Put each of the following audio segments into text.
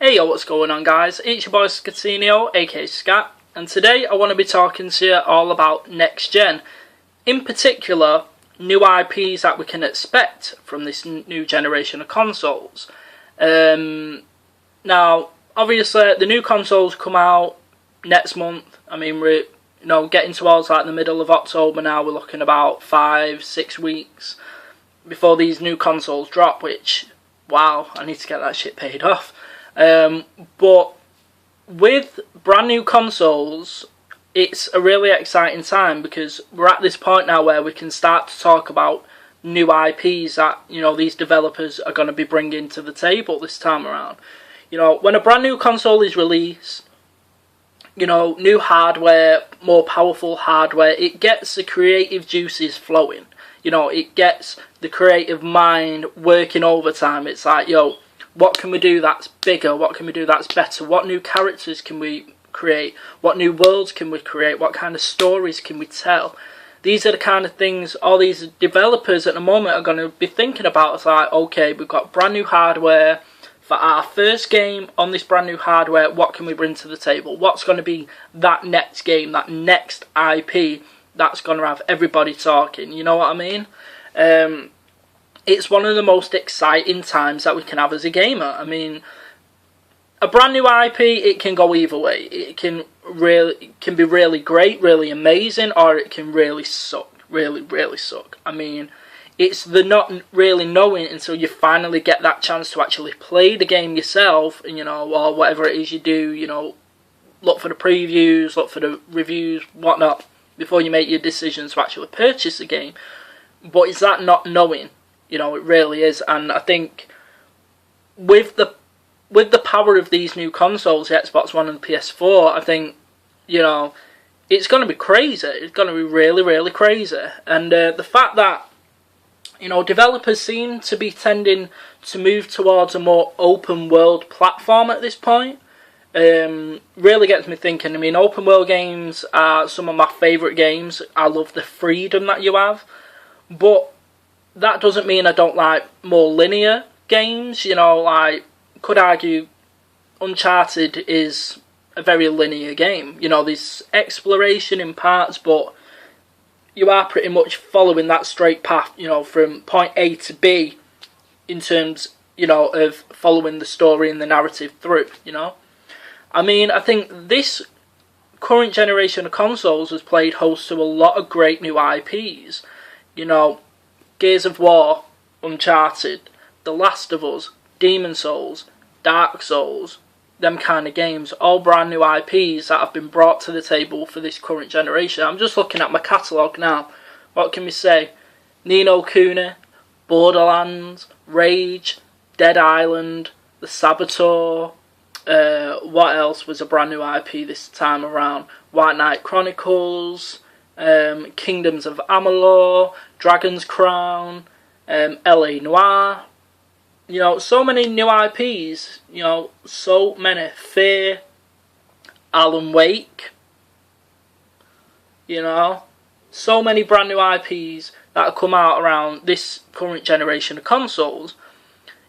Hey yo, what's going on guys? It's your boy Scatinio, aka Scat, and today I want to be talking to you all about next gen. In particular, new IPs that we can expect from this new generation of consoles. Now, obviously, the new consoles come out next month. I mean, we're getting towards like the middle of October now. We're looking about 5-6 weeks before these new consoles drop, which, wow, I need to get that shit paid off. But with brand new consoles, it's a really exciting time because we're at this point now where we can start to talk about new IPs that, these developers are going to be bringing to the table this time around. When a brand new console is released, new hardware, more powerful hardware, it gets the creative juices flowing. It gets the creative mind working overtime. It's like, what can we do that's bigger? What can we do that's better? What new characters can we create? What new worlds can we create? What kind of stories can we tell? These are the kind of things all these developers at the moment are going to be thinking about. It's like, okay, we've got brand new hardware. For our first game on this brand new hardware, what can we bring to the table? What's going to be that next game, that next IP that's going to have everybody talking? You know what I mean? It's one of the most exciting times that we can have as a gamer. I mean, a brand new IP, it can go either way. It can be really great, really amazing, or it can really suck, really suck. I mean, it's the not really knowing until you finally get that chance to actually play the game yourself, and or whatever it is you do, look for the previews, look for the reviews, whatnot, before you make your decisions to actually purchase the game. But it's that not knowing, it really is. And I think with the power of these new consoles, the Xbox One and the PS4, I think, it's going to be crazy. It's going to be really crazy. And the fact that developers seem to be tending to move towards a more open world platform at this point. Really gets me thinking. I mean, open world games are some of my favourite games. I love the freedom that you have. But that doesn't mean I don't like more linear games. Could argue Uncharted is a very linear game. There's exploration in parts, but you are pretty much following that straight path, from point A to B in terms, of following the story and the narrative through, I mean, I think this current generation of consoles has played host to a lot of great new IPs. Gears of War, Uncharted, The Last of Us, Demon Souls, Dark Souls, them kind of games, all brand new IPs that have been brought to the table for this current generation. I'm just looking at my catalogue now. What can we say? Ni no Kuni, Borderlands, Rage, Dead Island, The Saboteur. What else was a brand new IP this time around? White Knight Chronicles, Kingdoms of Amalur, Dragon's Crown, LA Noire. So many new IPs, so many. Fear, Alan Wake, so many brand new IPs that have come out around this current generation of consoles,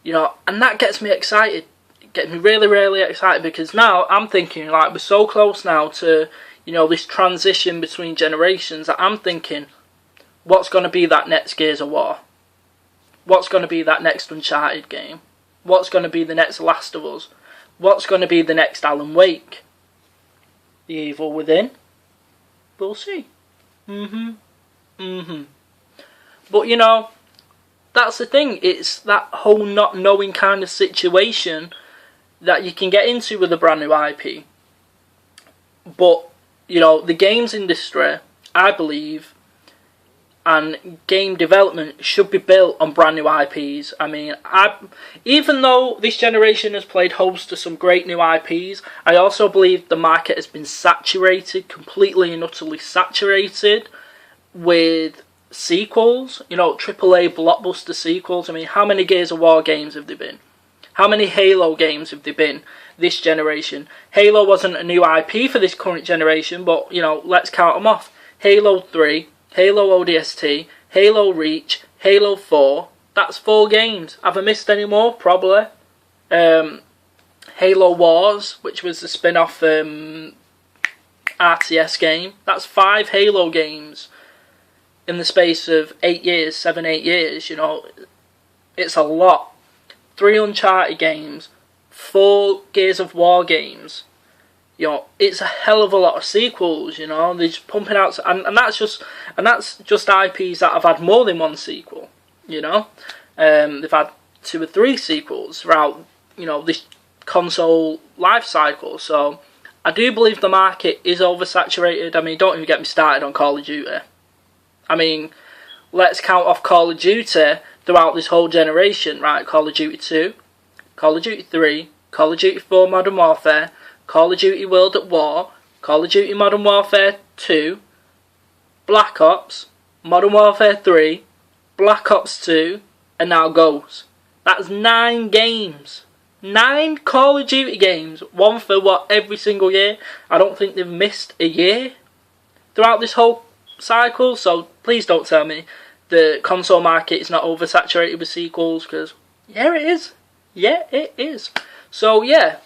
and that gets me excited. It gets me really excited because now I'm thinking, like, we're so close now to, this transition between generations that I'm thinking, what's going to be that next Gears of War? What's going to be that next Uncharted game? What's going to be the next Last of Us? What's going to be the next Alan Wake? The Evil Within? We'll see. But, that's the thing. It's that whole not knowing kind of situation that you can get into with a brand new IP. But, the games industry, I believe, and game development should be built on brand new IPs. I mean, even though this generation has played host to some great new IPs, I also believe the market has been saturated, completely and utterly saturated with sequels, AAA blockbuster sequels. I mean, how many Gears of War games have there been? How many Halo games have there been this generation? Halo wasn't a new IP for this current generation, but, let's count them off. Halo 3, Halo ODST, Halo Reach, Halo 4. That's 4 games. Have I missed any more? Probably. Halo Wars, which was the spin-off RTS game. That's 5 Halo games in the space of 8 years, 7, 8 years, you know. It's a lot. 3 Uncharted games, 4 Gears of War games. You know, it's a hell of a lot of sequels, you know. They're just pumping out, and that's just IPs that have had more than one sequel, you know. They've had 2 or 3 sequels throughout, you know, this console life cycle. So I do believe the market is oversaturated. I mean, don't even get me started on Call of Duty. I mean, let's count off Call of Duty throughout this whole generation, right? Call of Duty 2, Call of Duty 3, Call of Duty 4 Modern Warfare, Call of Duty World at War, Call of Duty Modern Warfare 2, Black Ops, Modern Warfare 3, Black Ops 2, and now Ghosts. That's 9 games. 9 Call of Duty games. One for what, every single year? I don't think they've missed a year throughout this whole cycle. So please don't tell me the console market is not oversaturated with sequels, because yeah, it is. Yeah, it is. So yeah.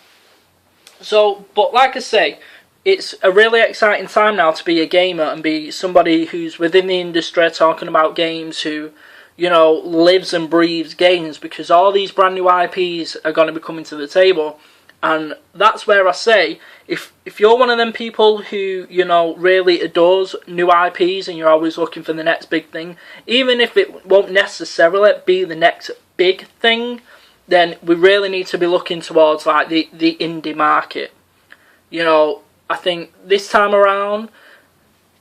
So, but like I say, it's a really exciting time now to be a gamer and be somebody who's within the industry talking about games, who, you know, lives and breathes games, because all these brand new IPs are going to be coming to the table. And that's where I say, if you're one of them people who, you know, really adores new IPs and you're always looking for the next big thing, even if it won't necessarily be the next big thing, then we really need to be looking towards like the indie market. You know, I think this time around,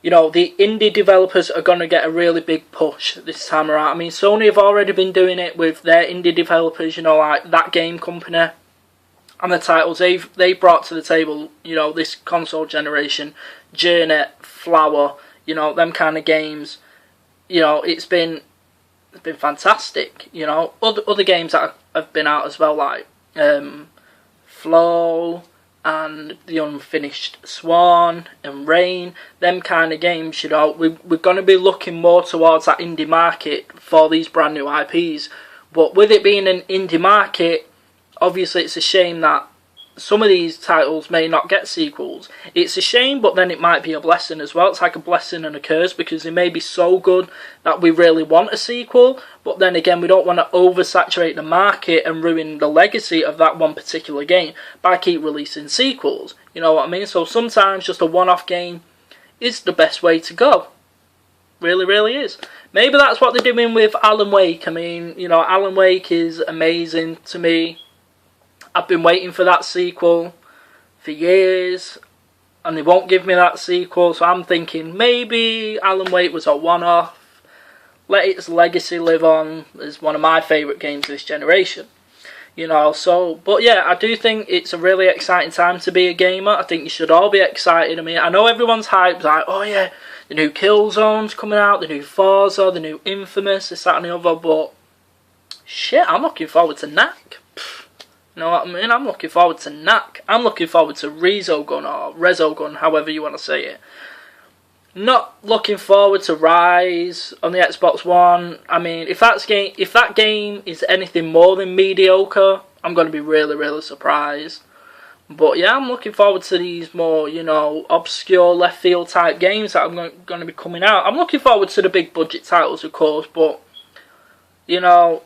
you know, the indie developers are going to get a really big push this time around. I mean, Sony have already been doing it with their indie developers, you know, like That Game Company, and the titles they brought to the table, you know, this console generation. Journey, Flower, you know, them kind of games. You know, it's been fantastic. You know, other games that have been out as well, like Flow and The Unfinished Swan and Rain. Them kind of games, you know, we're going to be looking more towards that indie market for these brand new IPs. But with it being an indie market, obviously it's a shame that some of these titles may not get sequels. It's a shame, but then it might be a blessing as well. It's like a blessing and a curse, because they may be so good that we really want a sequel, but then again, we don't want to oversaturate the market and ruin the legacy of that one particular game by keep releasing sequels. You know what I mean? So sometimes just a one-off game is the best way to go. Really, really is. Maybe that's what they're doing with Alan Wake. I mean, you know, Alan Wake is amazing to me. I've been waiting for that sequel for years, and they won't give me that sequel, so I'm thinking maybe Alan Wake was a one-off. Let its legacy live on as one of my favourite games of this generation. You know, so, but yeah, I do think it's a really exciting time to be a gamer. I think you should all be excited. I mean, I know everyone's hyped, like, oh yeah, the new Killzone's coming out, the new Forza, the new Infamous, this, that and the other, but shit, I'm looking forward to Knack. You know what I mean? I'm looking forward to Knack. I'm looking forward to Resogun or Resogun, however you want to say it. Not looking forward to Rise on the Xbox One. I mean, if that game is anything more than mediocre, I'm going to be really, really surprised. But yeah, I'm looking forward to these more, you know, obscure left field type games that are going to be coming out. I'm looking forward to the big budget titles, of course, but, you know,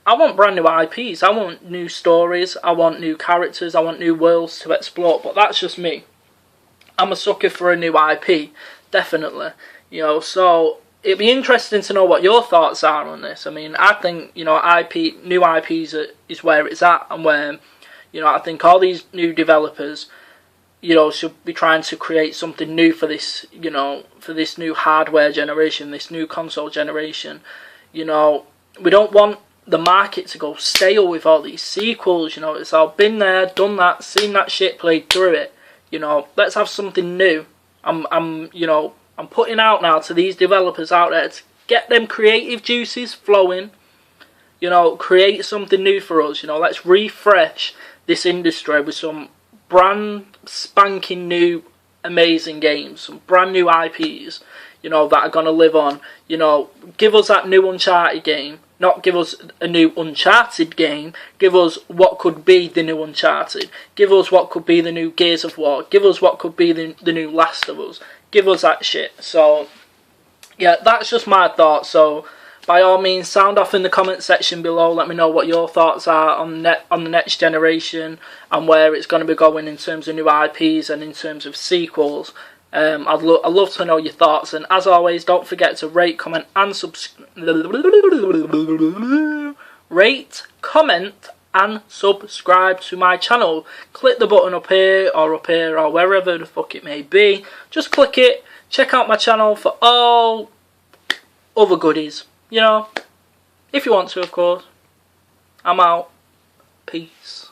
I want brand new IPs, I want new stories, I want new characters, I want new worlds to explore, but that's just me. I'm a sucker for a new IP, definitely. You know, so it'd be interesting to know what your thoughts are on this. I mean, I think, you know, new IPs is where it's at, and where, you know, I think all these new developers, you know, should be trying to create something new for this, you know, for this new hardware generation, this new console generation. You know, we don't want the market to go stale with all these sequels. You know, it's all been there, done that, seen that shit, played through it. You know, let's have something new. I'm putting out now to these developers out there to get them creative juices flowing. You know, create something new for us. You know, let's refresh this industry with some brand spanking new amazing games, some brand new IPs, you know, that are going to live on. You know, give us that new Uncharted game. Not give us a new Uncharted game. Give us what could be the new Uncharted. Give us what could be the new Gears of War. Give us what could be the new Last of Us. Give us that shit. So, yeah, that's just my thoughts. So, by all means, sound off in the comment section below. Let me know what your thoughts are on the next generation and where it's going to be going in terms of new IPs and in terms of sequels. I'd love to know your thoughts, and as always, don't forget to rate, comment, and subscribe to my channel. Click the button up here or wherever the fuck it may be. Just click it. Check out my channel for all other goodies. You know, if you want to, of course. I'm out. Peace.